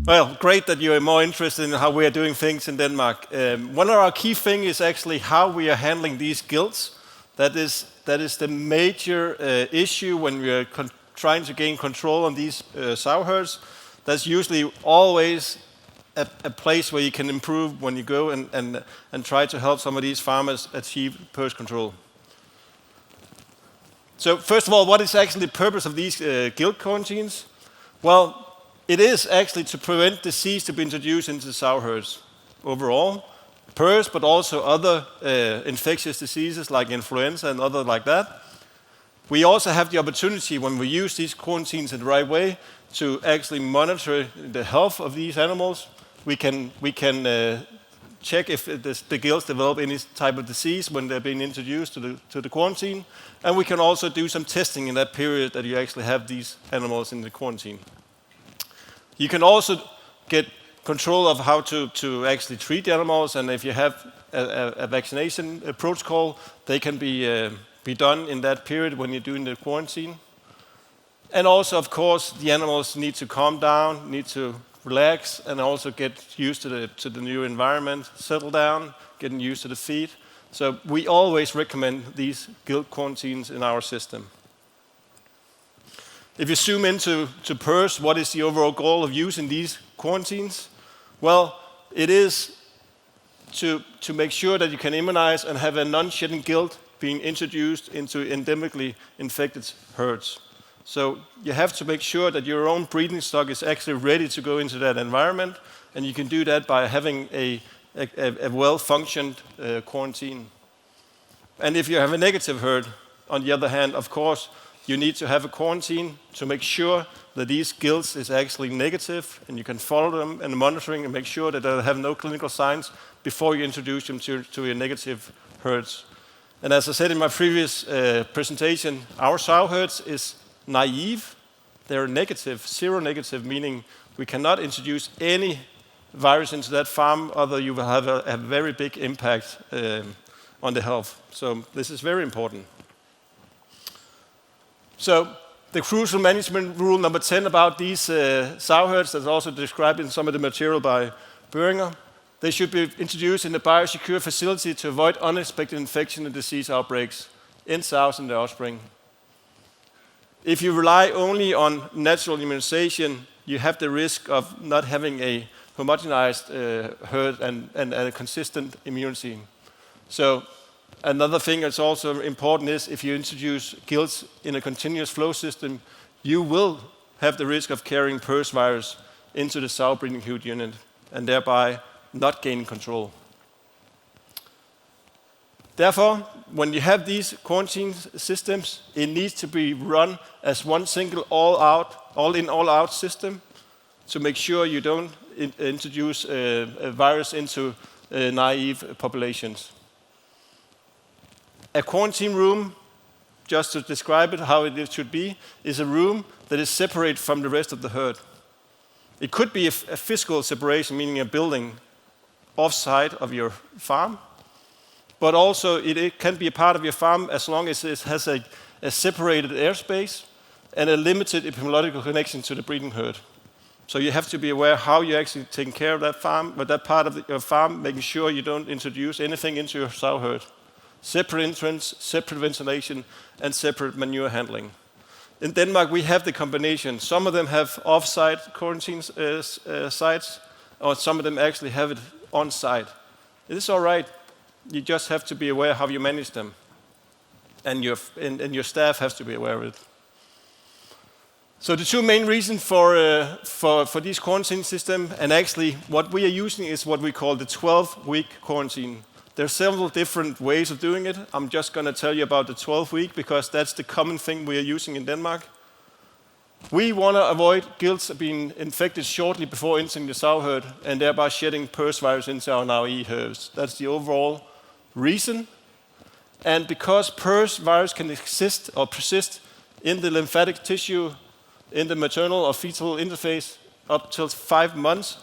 Well, great that you are more interested in how we are doing things in Denmark. One of our key things is actually how we are handling these gilts. That is the major issue when we are trying to gain control on these sow herds. That's usually always a place where you can improve when you go and try to help some of these farmers achieve PRRS control. So first of all, what is actually the purpose of these gilt quarantines? Well, it is actually to prevent disease to be introduced into the sow herds overall, PRRS, but also other infectious diseases like influenza and other like that. We also have the opportunity when we use these quarantines in the right way to actually monitor the health of these animals. We can check if the gilts develop any type of disease when they're being introduced to the quarantine, and we can also do some testing in that period that you actually have these animals in the quarantine. You can also get control of how to actually treat the animals, and if you have a vaccination protocol, they can be done in that period when you're doing the quarantine. And also, of course, the animals need to calm down, need to relax, and also get used to the new environment, settle down, getting used to the feed. So we always recommend these gilt quarantines in our system. If you zoom into PRRS, what is the overall goal of using these quarantines? Well, it is to make sure that you can immunize and have a non-shedding gilt being introduced into endemically infected herds. So you have to make sure that your own breeding stock is actually ready to go into that environment, and you can do that by having a well-functioned quarantine. And if you have a negative herd, on the other hand, of course, you need to have a quarantine to make sure that these gilts is actually negative, and you can follow them and monitoring and make sure that they have no clinical signs before you introduce them to your negative herds. And as I said in my previous presentation, our sow herds is naive. They're negative, seronegative, meaning we cannot introduce any virus into that farm, other you will have a very big impact on the health. So this is very important. So the crucial management rule number 10 about these sow herds, that's also described in some of the material by Boehringer. They should be introduced in a biosecure facility to avoid unexpected infection and disease outbreaks in sows and their offspring. If you rely only on natural immunization, you have the risk of not having a homogenized herd and a consistent immunity. So another thing that's also important is if you introduce gilts in a continuous flow system, you will have the risk of carrying PRRS virus into the sow breeding hood unit and thereby not gaining control. Therefore, when you have these quarantine systems, it needs to be run as one single all-in, all-out system to make sure you don't introduce a virus into naive populations. A quarantine room, just to describe it how it should be, is a room that is separate from the rest of the herd. It could be a physical separation, meaning a building off-site of your farm, but also it can be a part of your farm as long as it has a separated airspace and a limited epidemiological connection to the breeding herd. So you have to be aware how you're actually taking care of that farm, but that part of your farm, making sure you don't introduce anything into your sow herd. Separate entrance, separate ventilation, and separate manure handling. In Denmark, we have the combination. Some of them have off-site quarantine sites, or some of them actually have it on-site. It is all right. You just have to be aware how you manage them, and your staff has to be aware of it. So the two main reasons for this quarantine system, and actually what we are using is what we call the 12-week quarantine. There are several different ways of doing it. I'm just going to tell you about the 12-week because that's the common thing we are using in Denmark. We want to avoid gilts being infected shortly before entering the sow herd and thereby shedding PRRS virus into our naive herds. That's the overall reason. And because PRRS virus can exist or persist in the lymphatic tissue, in the maternal or fetal interface up till 5 months,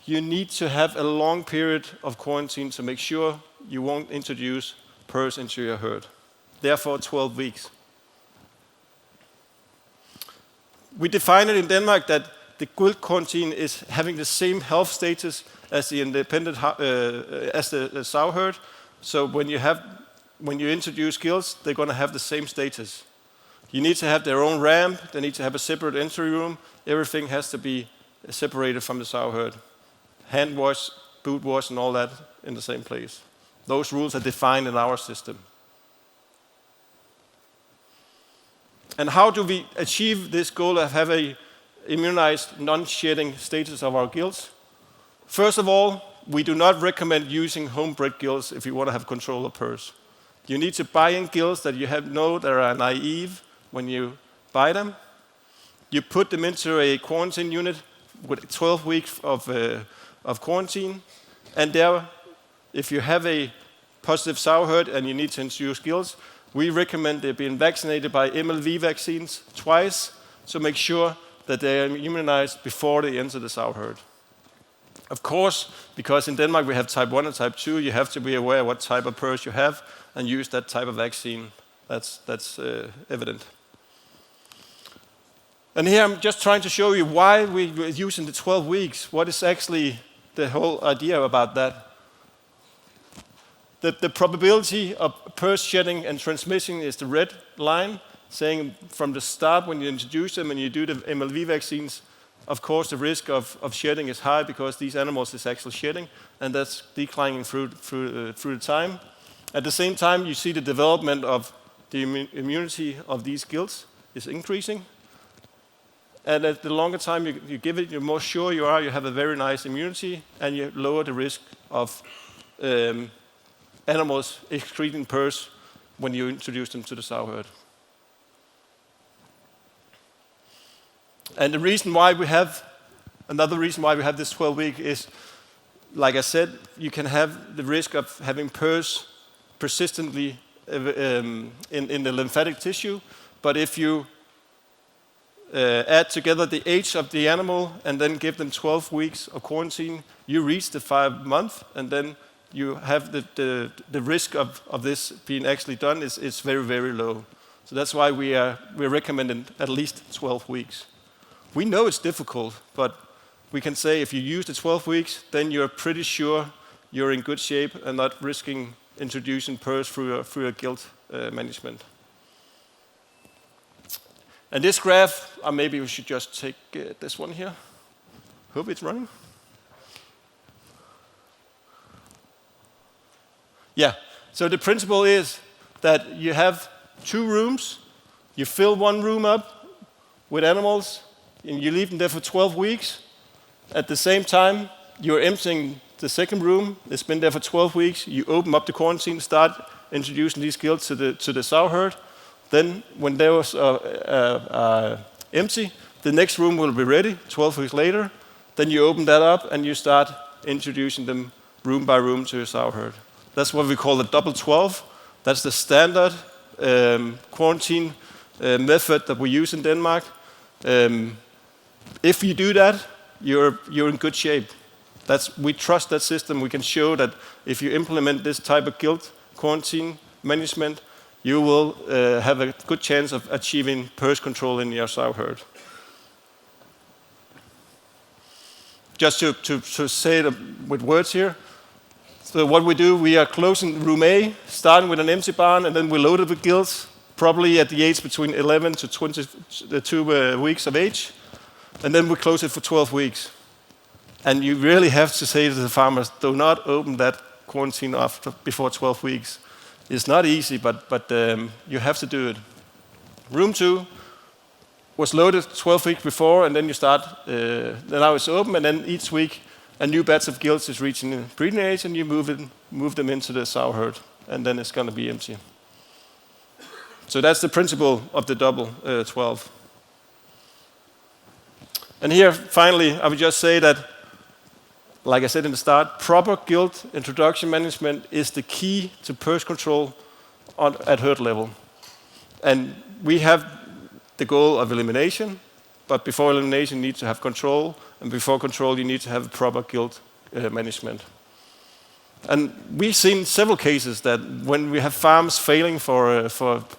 you need to have a long period of quarantine to make sure you won't introduce PRRS into your herd. Therefore, 12 weeks. We define it in Denmark that the gilt quarantine is having the same health status as the independent as the sow herd. So when you introduce gilts, they're going to have the same status. You need to have their own ramp. They need to have a separate entry room. Everything has to be separated from the sow herd. Hand wash, boot wash, and all that in the same place. Those rules are defined in our system. And how do we achieve this goal of having immunized, non-shedding status of our gilts? First of all, we do not recommend using homebred gilts if you want to have control of PRRS. You need to buy in gilts that you know that are naive when you buy them. You put them into a quarantine unit with 12 weeks of quarantine. And there, if you have a positive sow herd and you need to introduce gilts, we recommend they're being vaccinated by MLV vaccines twice to make sure that they are immunized before they enter the sow herd. Of course, because in Denmark we have type 1 and type 2, you have to be aware what type of PRRS you have and use that type of vaccine. That's evident. And here I'm just trying to show you why we're using the 12 weeks. What is actually the whole idea about that? The probability of PRRS shedding and transmission is the red line, saying from the start when you introduce them and you do the MLV vaccines, of course the risk of shedding is high because these animals is actually shedding, and that's declining through the time. At the same time, you see the development of the immunity of these gilts is increasing. And at the longer time you give it, the more sure you are you have a very nice immunity, and you lower the risk of animals excreting PRRS when you introduce them to the sow herd. And the reason why we have, another reason why we have this 12-week is, like I said, you can have the risk of having PRRS persistently in the lymphatic tissue, but if you add together the age of the animal and then give them 12 weeks of quarantine, you reach the 5 months, and then you have the risk of this being actually done is very, very low. So that's why we're recommending at least 12 weeks. We know it's difficult, but we can say if you use the 12 weeks, then you're pretty sure you're in good shape and not risking introducing PRRS through a gilt management. And this graph, maybe we should just take this one here. Hope it's running. Yeah, so the principle is that you have 2 rooms, you fill one room up with animals, and you leave them there for 12 weeks. At the same time, you're emptying the second room, it's been there for 12 weeks, you open up the quarantine, start introducing these gilts to the sow herd. Then when they was empty, the next room will be ready 12 weeks later. Then you open that up and you start introducing them room by room to your sow herd. That's what we call the double 12. That's the standard quarantine method that we use in Denmark. If you do that, you're in good shape. We trust that system. We can show that if you implement this type of gilt quarantine management, you will have a good chance of achieving PRRS control in your sow herd. Just to say it with words here, so what we do, we are closing room A, starting with an empty barn, and then we load it with gilts, probably at the age between 11 to 22 weeks of age, and then we close it for 12 weeks. And you really have to say to the farmers, do not open that quarantine before 12 weeks. It's not easy, but you have to do it. Room 2 was loaded 12 weeks before, and then you start, now it's open, and then each week a new batch of gilts is reaching breeding age, and you move them into the sow herd, and then it's going to be empty. So that's the principle of the double 12. And here, finally, I would just say that, like I said in the start, proper gilt introduction management is the key to PRRS control at herd level. And we have the goal of elimination, but before elimination you need to have control, and before control you need to have proper gilt management. And we've seen several cases that when we have farms failing for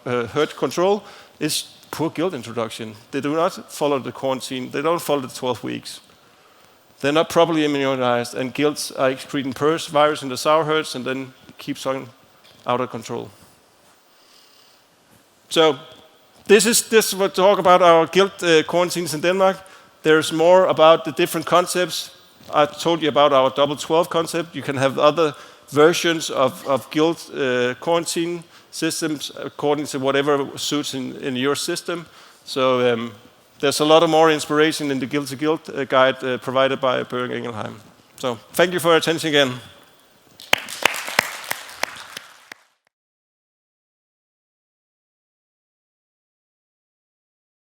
herd control, it's poor gilt introduction. They do not follow the quarantine. They don't follow the 12 weeks. They're not properly immunized, and gilts are excreting PRRS virus in the sow herds, and then it keeps on out of control. So this will talk about our gilt quarantines in Denmark. There's more about the different concepts. I told you about our double 12 concept. You can have other versions of gilt quarantine systems according to whatever suits in your system. So there's a lot of more inspiration in the Gilt to Gilt guide provided by Boehringer Ingelheim. So thank you for your attention again.